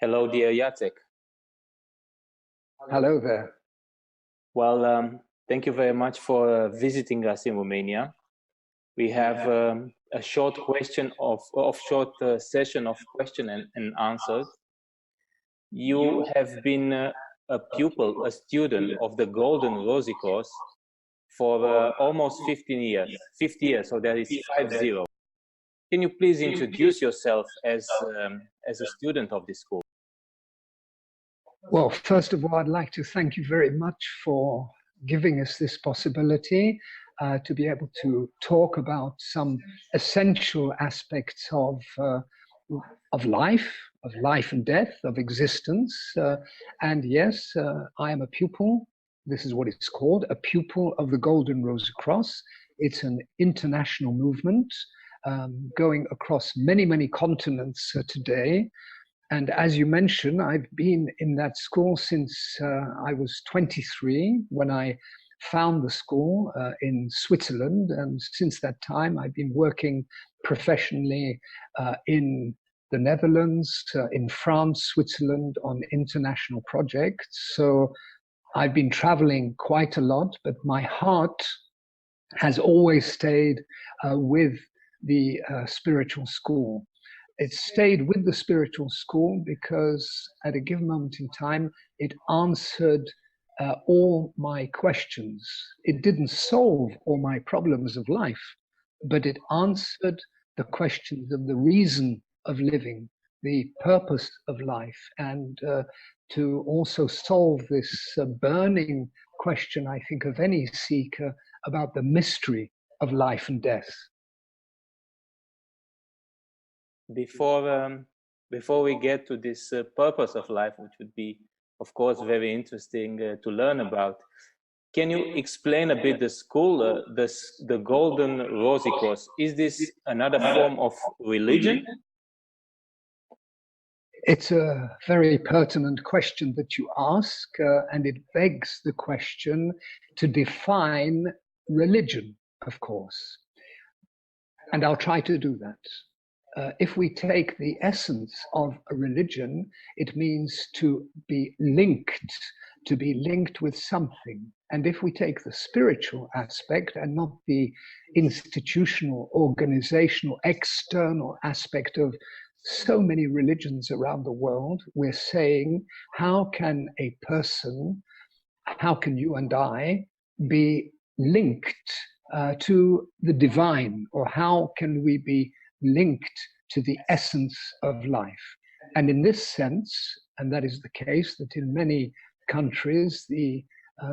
Hello, dear Jacek. Hello there. Well, thank you very much for visiting us in Romania. We have a short question session of question and answers. You have been a pupil, a student of the Golden Rosycross for almost 50 years, so that is 50. Can you please introduce yourself as a student of this school? Well, first of all, I'd like to thank you very much for giving us this possibility to be able to talk about some essential aspects of life and death, of existence. And yes, I am a pupil. This is what it's called, a pupil of the Golden Rosycross. It's an international movement going across many, many continents today. And as you mentioned, I've been in that school since I was 23 when I found the school in Switzerland. And since that time, I've been working professionally in the Netherlands, in France, Switzerland on international projects. So I've been traveling quite a lot, but my heart has always stayed with the spiritual school. It stayed with the spiritual school because at a given moment in time, it answered all my questions. It didn't solve all my problems of life, but it answered the questions of the reason of living, the purpose of life, and to also solve this burning question, I think, of any seeker about the mystery of life and death. Before we get to this purpose of life, which would be, of course, very interesting to learn about, can you explain a bit the school, the Golden Rosycross? Is this another form of religion? It's a very pertinent question that you ask, and it begs the question to define religion, of course. And I'll try to do that. If we take the essence of a religion, it means to be linked with something. And if we take the spiritual aspect and not the institutional, organizational, external aspect of so many religions around the world, we're saying, how can a person, how can you and I be linked to the divine, or how can we be linked to the essence of life? And in this sense, and that is the case, that in many countries, the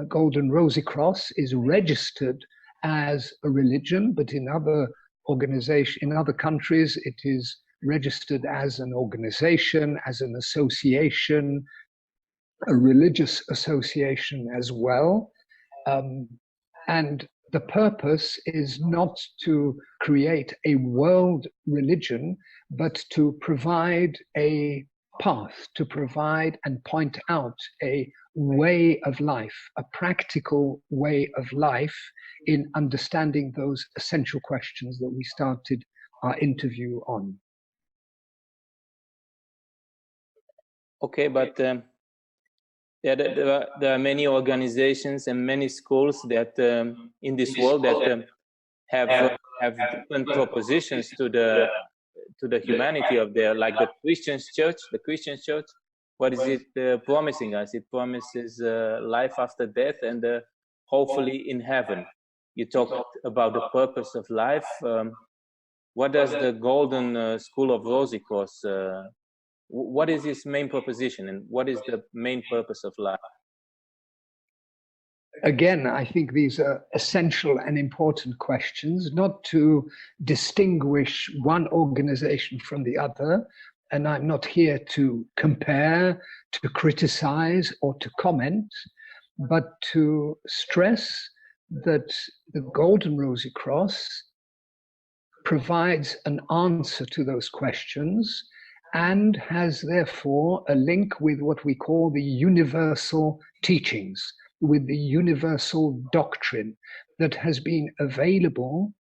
Golden Rosycross is registered as a religion, but in other countries, it is registered as an organization, as an association, a religious association as well. And the purpose is not to create a world religion, but to provide a path, to provide and point out a way of life, a practical way of life in understanding those essential questions that we started our interview on. Okay, but there are many organizations and many schools that in this world that have different propositions to the humanity of their, like the Christian church. What is it promising us? It promises life after death and hopefully in heaven. You talked about the purpose of life. What does the Golden School of Rosicrucian what is its main proposition, and what is the main purpose of life? Again, I think these are essential and important questions, not to distinguish one organization from the other. And I'm not here to compare, to criticize, or to comment, but to stress that the Golden Rosycross provides an answer to those questions, and has therefore a link with what we call the universal teachings, with the universal doctrine that has been available,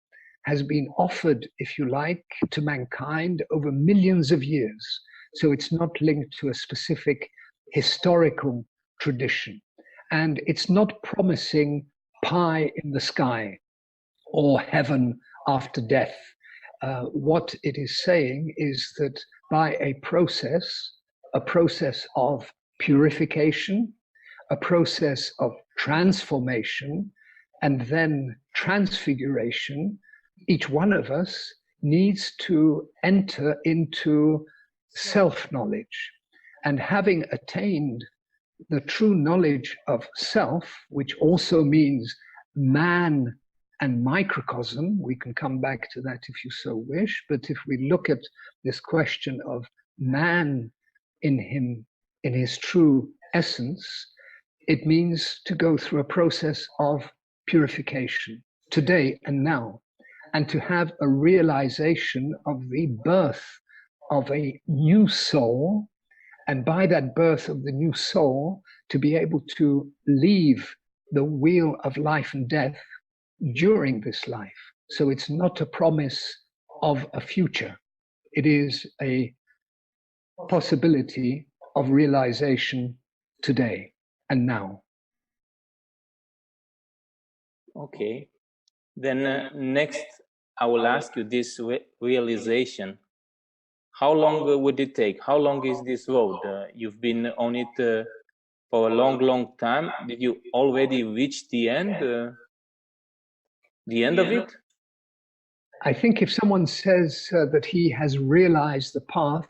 has been offered, if you like, to mankind over millions of years. So it's not linked to a specific historical tradition. And it's not promising pie in the sky or heaven after death. What it is saying is that by a process of purification, a process of transformation, and then transfiguration, each one of us needs to enter into self-knowledge. And having attained the true knowledge of self, which also means man and microcosm, we can come back to that if you so wish, but if we look at this question of man in his true essence, it means to go through a process of purification today and now, and to have a realization of the birth of a new soul, and by that birth of the new soul, to be able to leave the wheel of life and death during this life. So it's not a promise of a future. It is a possibility of realization today and now. Okay. Then next, I will ask you this realization. How long would it take? How long is this road? You've been on it for a long, long time. Did you already reach the end? The end of it? I think if someone says that he has realized the path,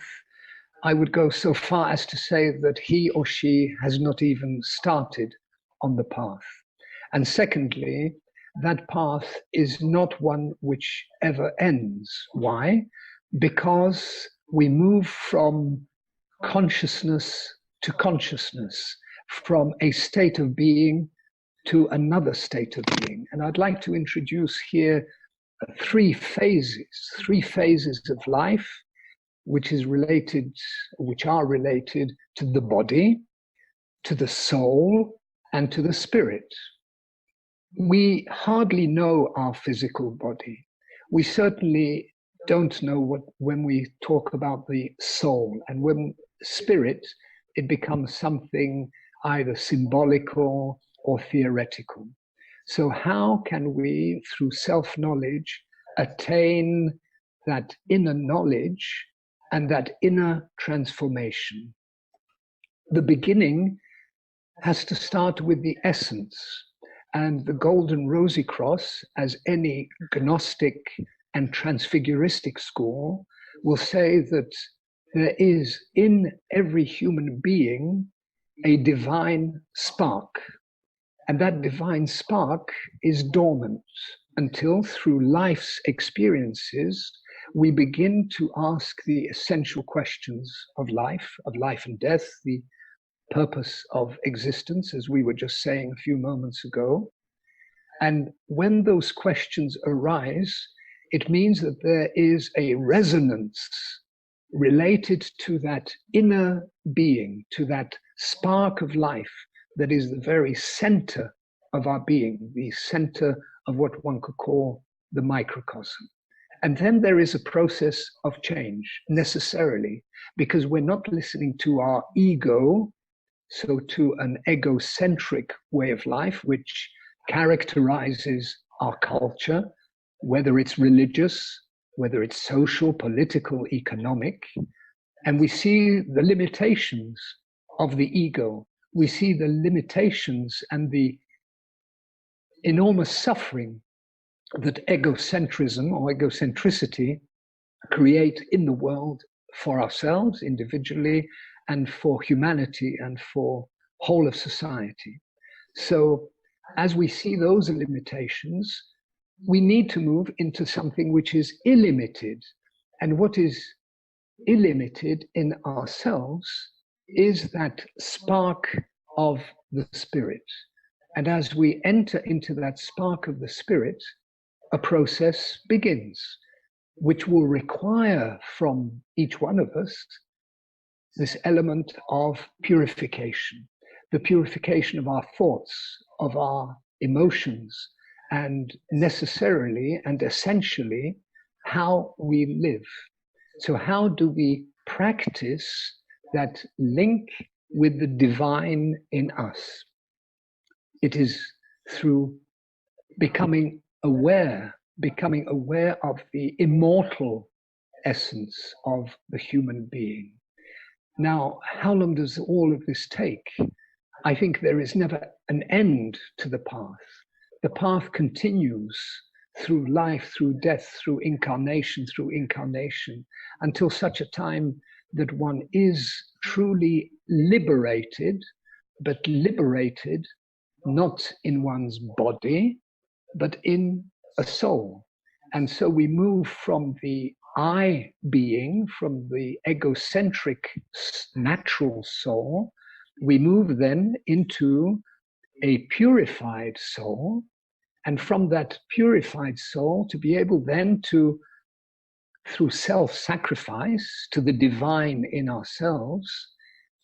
I would go so far as to say that he or she has not even started on the path. And secondly, that path is not one which ever ends. Why? Because we move from consciousness to consciousness, from a state of being to another state of being. And I'd like to introduce here three phases of life, which are related to the body, to the soul, and to the spirit. We hardly know our physical body. We certainly don't know when we talk about the soul, and when spirit, it becomes something either symbolical or theoretical. So how can we, through self-knowledge, attain that inner knowledge and that inner transformation? The beginning has to start with the essence. And the golden rosicross, as any Gnostic and transfiguristic school, will say that there is in every human being a divine spark. And that divine spark is dormant until, through life's experiences, we begin to ask the essential questions of life and death, the purpose of existence, as we were just saying a few moments ago. And when those questions arise, it means that there is a resonance related to that inner being, to that spark of life that is the very center of our being, the center of what one could call the microcosm. And then there is a process of change, necessarily, because we're not listening to our ego, so to an egocentric way of life, which characterizes our culture, whether it's religious, whether it's social, political, economic. And we see the limitations of the ego. We see the limitations and the enormous suffering that egocentrism or egocentricity create in the world for ourselves individually and for humanity and for whole of society. So as we see those limitations, we need to move into something which is illimited. And what is illimited in ourselves is that spark of the spirit. And as we enter into that spark of the spirit, a process begins, which will require from each one of us this element of purification, the purification of our thoughts, of our emotions, and necessarily and essentially how we live. So how do we practice that link with the divine in us. It is through becoming aware of the immortal essence of the human being. Now, how long does all of this take? I think there is never an end to the path. The path continues through life, through death, through incarnation, until such a time that one is truly liberated, but liberated not in one's body, but in a soul. And so we move from the I being, from the egocentric natural soul, we move then into a purified soul. And from that purified soul, to be able then to, through self-sacrifice to the divine in ourselves,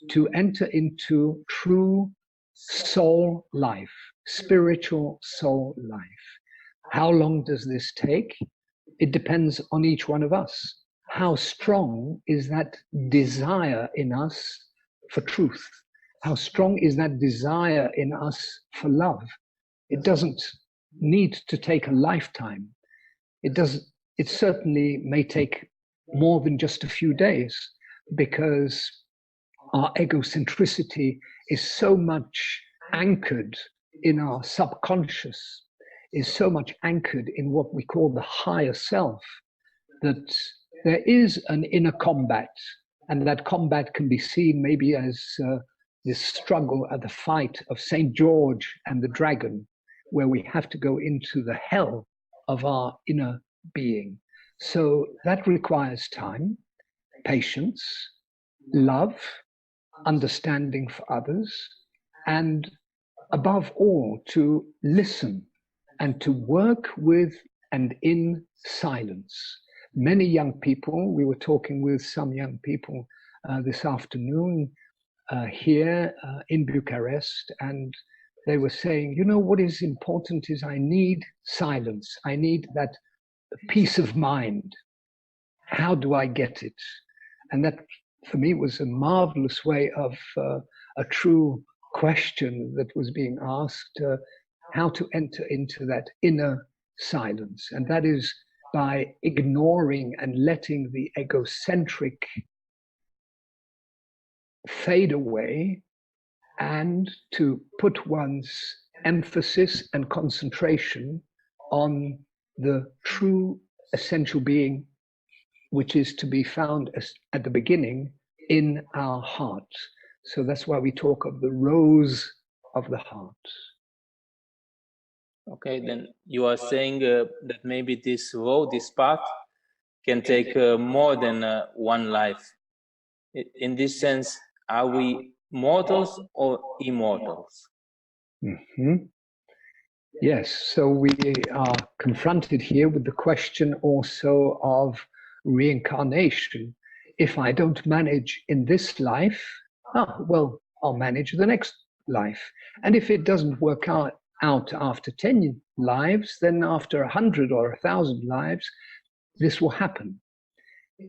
to enter into true soul life, spiritual soul life. How long does this take? It depends on each one of us. How strong is that desire in us for truth? How strong is that desire in us for love? It doesn't need to take a lifetime. It certainly may take more than just a few days, because our egocentricity is so much anchored in our subconscious, is so much anchored in what we call the higher self, that there is an inner combat, and that combat can be seen maybe as this struggle at the fight of St. George and the dragon, where we have to go into the hell of our inner being. So that requires time, patience, love, understanding for others, and above all, to listen and to work with and in silence. Many young people, we were talking with some young people this afternoon here in Bucharest, and they were saying, you know, what is important is I need silence. I need that peace of mind. How do I get it? And that, for me, was a marvelous way of a true question that was being asked, how to enter into that inner silence. And that is by ignoring and letting the egocentric fade away, and to put one's emphasis and concentration on the true essential being, which is to be found at the beginning in our heart. So that's why we talk of the rose of the heart. Okay, then you are saying that maybe this road, this path, can take more than one life. In this sense, are we mortals or immortals? Mm-hmm. Yes, so we are confronted here with the question also of reincarnation. If I don't manage in this life, well, I'll manage the next life. And if it doesn't work out after 10 lives, then after 100 or 1,000 lives, this will happen.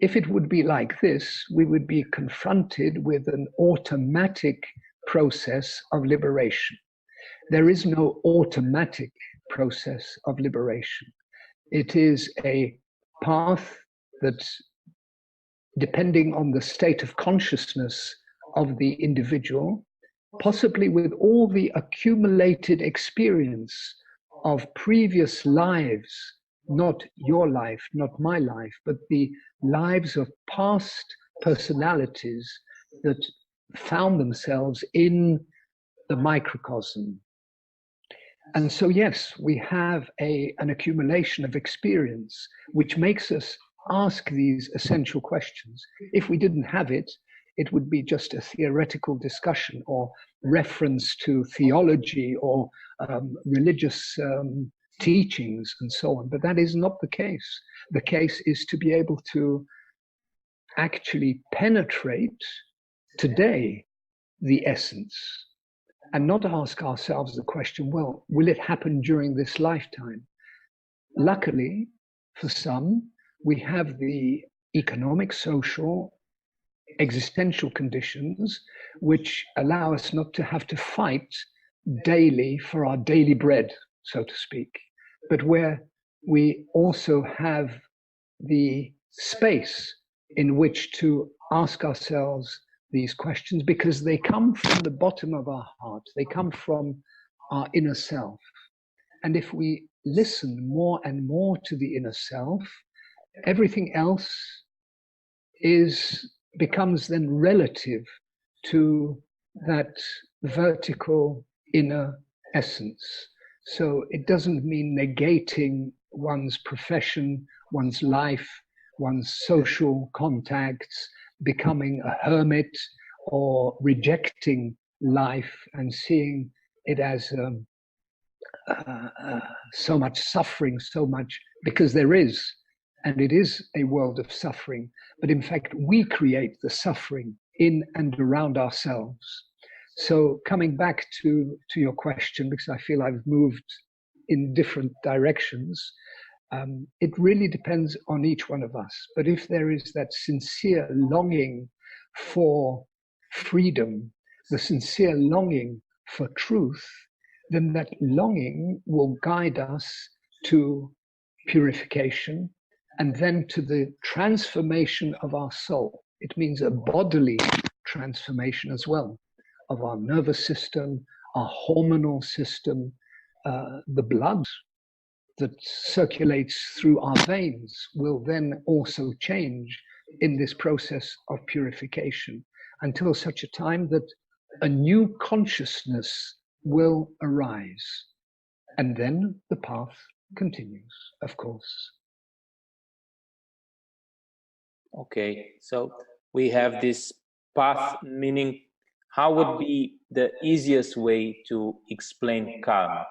If it would be like this, we would be confronted with an automatic process of liberation. There is no automatic process of liberation. It is a path that, depending on the state of consciousness of the individual, possibly with all the accumulated experience of previous lives, not your life, not my life, but the lives of past personalities that found themselves in the microcosm. And so, yes, we have an accumulation of experience, which makes us ask these essential questions. If we didn't have it, it would be just a theoretical discussion or reference to theology or religious teachings and so on. But that is not the case. The case is to be able to actually penetrate today the essence, and not ask ourselves the question, well, will it happen during this lifetime? Luckily, for some, we have the economic, social, existential conditions which allow us not to have to fight daily for our daily bread, so to speak, but where we also have the space in which to ask ourselves these questions, because they come from the bottom of our heart, they come from our inner self. And if we listen more and more to the inner self, everything else becomes then relative to that vertical inner essence. So it doesn't mean negating one's profession, one's life, one's social contacts, becoming a hermit, or rejecting life and seeing it as so much suffering, so much, because there is, and it is a world of suffering, but in fact we create the suffering in and around ourselves. So coming back to your question, because I feel I've moved in different directions, it really depends on each one of us. But if there is that sincere longing for freedom, the sincere longing for truth, then that longing will guide us to purification and then to the transformation of our soul. It means a bodily transformation as well, of our nervous system, our hormonal system, the blood that circulates through our veins will then also change in this process of purification, until such a time that a new consciousness will arise. And then the path continues, of course. Okay, so we have this path, meaning how would be the easiest way to explain karma?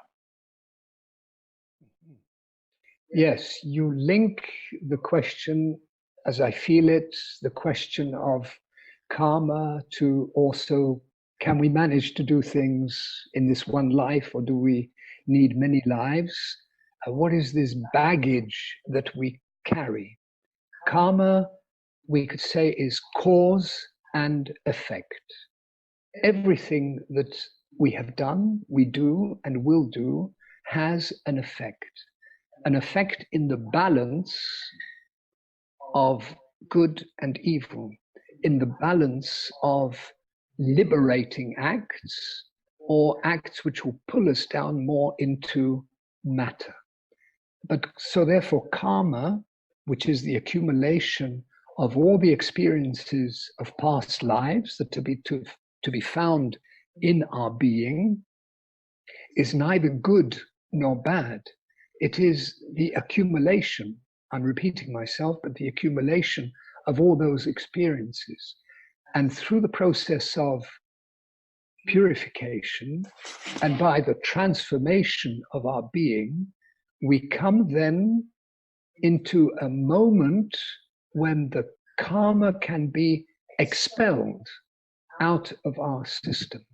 Yes, you link the question, as I feel it, the question of karma to also, can we manage to do things in this one life, or do we need many lives? What is this baggage that we carry? Karma, we could say, is cause and effect. Everything that we have done, we do, and will do has an effect in the balance of good and evil, in the balance of liberating acts or acts which will pull us down more into matter. But so therefore karma, which is the accumulation of all the experiences of past lives that to be found in our being, is neither good nor bad. It is the accumulation, I'm repeating myself, but the accumulation of all those experiences. And through the process of purification and by the transformation of our being, we come then into a moment when the karma can be expelled out of our system,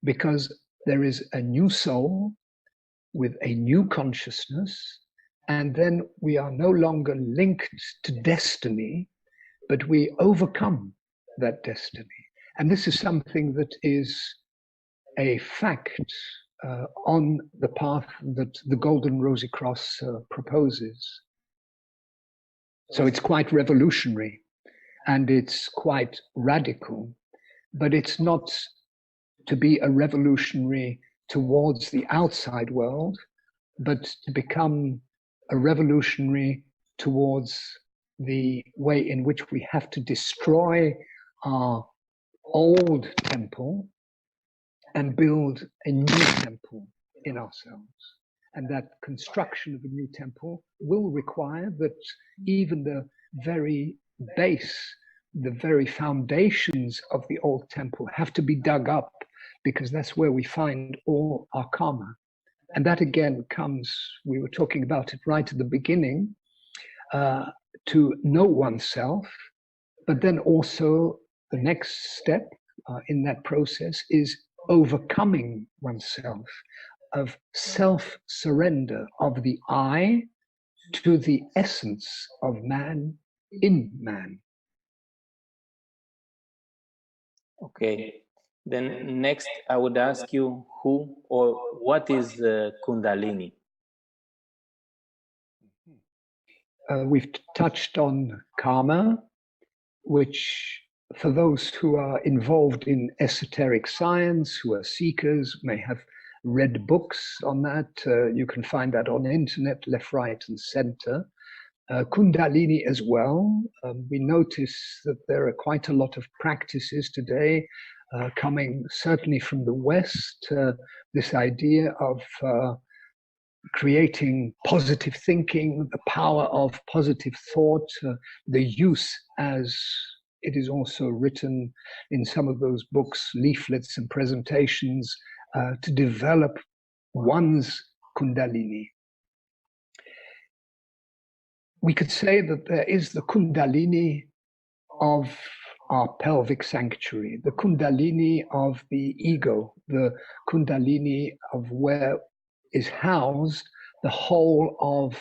because there is a new soul with a new consciousness, and then we are no longer linked to destiny, but we overcome that destiny. And this is something that is a fact on the path that the Golden Rosicross proposes. So it's quite revolutionary and it's quite radical, but it's not to be a revolutionary towards the outside world, but to become a revolutionary towards the way in which we have to destroy our old temple and build a new temple in ourselves. And that construction of a new temple will require that even the very base, the very foundations of the old temple have to be dug up, because that's where we find all our karma. And that again comes, we were talking about it right at the beginning, to know oneself, but then also the next step in that process is overcoming oneself, of self-surrender of the I to the essence of man in man. Okay. Then next, I would ask you who or what is Kundalini? We've touched on karma, which for those who are involved in esoteric science, who are seekers, may have read books on that. You can find that on the internet, left, right, and center. Kundalini as well. We notice that there are quite a lot of practices today coming certainly from the West. This idea of creating positive thinking, the power of positive thought, the use, as it is also written in some of those books, leaflets and presentations, to develop one's Kundalini. We could say that there is the Kundalini of our pelvic sanctuary, the Kundalini of the ego, the Kundalini of where is housed the whole of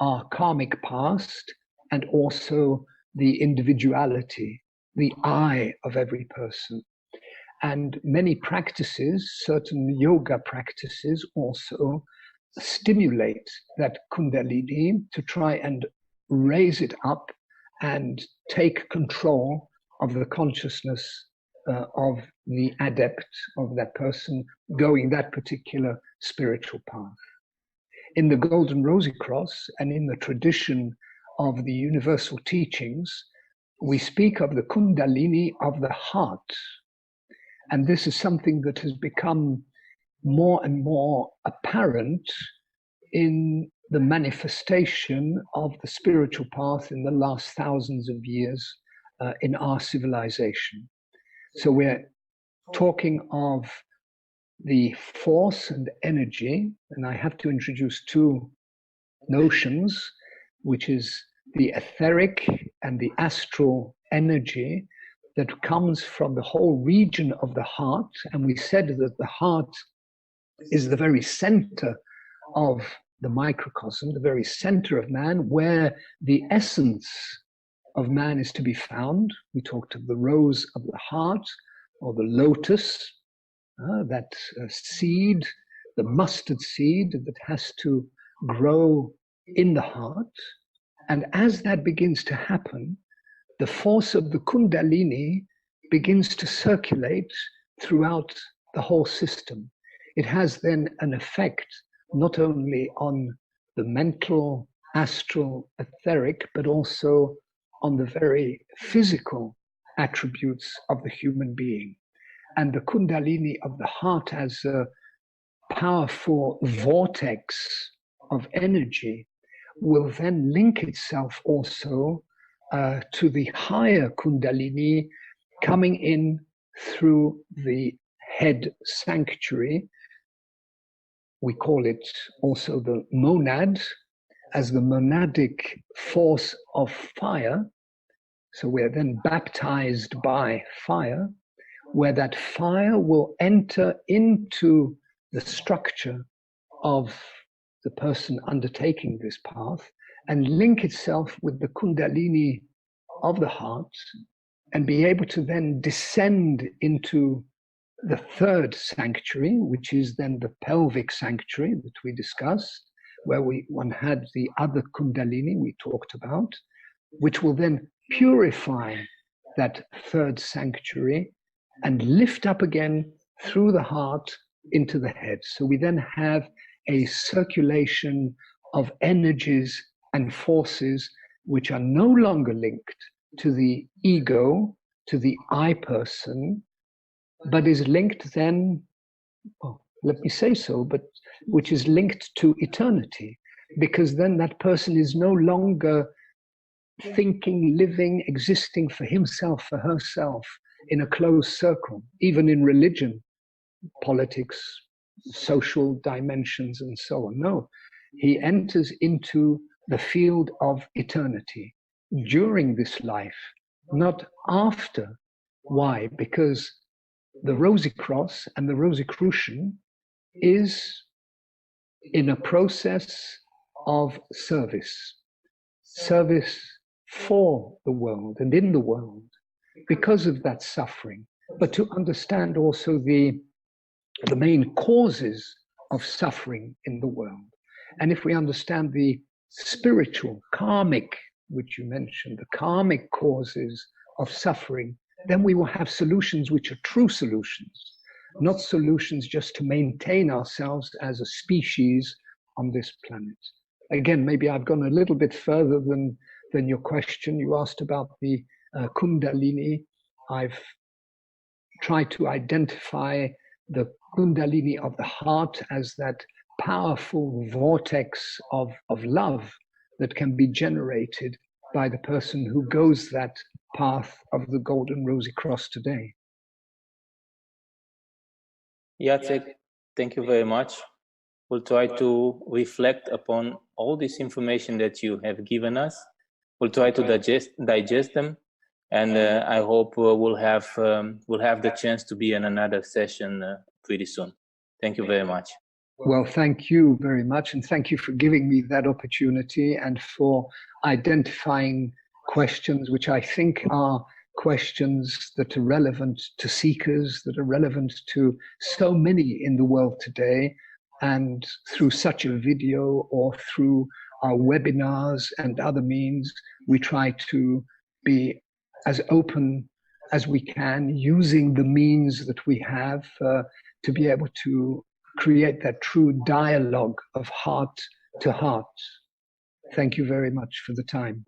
our karmic past and also the individuality, the I of every person. And many practices, certain yoga practices also stimulate that Kundalini to try and raise it up and take control of the consciousness of the adept, of that person going that particular spiritual path. In the Golden Rosicross and in the tradition of the universal teachings, we speak of the Kundalini of the heart. And this is something that has become more and more apparent in the manifestation of the spiritual path in the last thousands of years in our civilization. So we're talking of the force and energy, and I have to introduce two notions, which is the etheric and the astral energy that comes from the whole region of the heart. And we said that the heart is the very center of the microcosm, the very center of man, where the essence of man is to be found. We talked of the rose of the heart, or the lotus, that seed, the mustard seed that has to grow in the heart. And as that begins to happen, the force of the Kundalini begins to circulate throughout the whole system. It has then an effect not only on the mental, astral, etheric, but also on the very physical attributes of the human being. And the Kundalini of the heart as a powerful vortex of energy will then link itself also to the higher Kundalini coming in through the head sanctuary. We call it also the monad, as the monadic force of fire. So we're then baptized by fire, where that fire will enter into the structure of the person undertaking this path and link itself with the Kundalini of the heart and be able to then descend into the third sanctuary, which is then the pelvic sanctuary that we discussed, where one had the other Kundalini we talked about, which will then purify that third sanctuary and lift up again through the heart into the head. So we then have a circulation of energies and forces which are no longer linked to the ego, to the I person, but is linked then, well, let me say so, but which is linked to eternity, because then that person is no longer thinking, living, existing for himself, for herself in a closed circle, even in religion, politics, social dimensions, and so on. No, he enters into the field of eternity during this life, not after. Why? Because the Rosicross and the Rosicrucian is in a process of service for the world and in the world, because of that suffering, but to understand also the main causes of suffering in the world. And if we understand the spiritual, karmic, which you mentioned, the karmic causes of suffering, then we will have solutions which are true solutions, not solutions just to maintain ourselves as a species on this planet. Again, maybe I've gone a little bit further than your question. You asked about the Kundalini. I've tried to identify the Kundalini of the heart as that powerful vortex of love that can be generated by the person who goes that path of the golden rosy cross today. Jacek, thank you very much. We'll try to reflect upon all this information that you have given us. We'll try to digest them, and I hope we'll have the chance to be in another session pretty soon. Thank you very much. Well, thank you very much, and thank you for giving me that opportunity and for identifying questions which I think are questions that are relevant to seekers, that are relevant to so many in the world today. And through such a video or through our webinars and other means, we try to be as open as we can, using the means that we have to be able to create that true dialogue of heart to heart. Thank you very much for the time.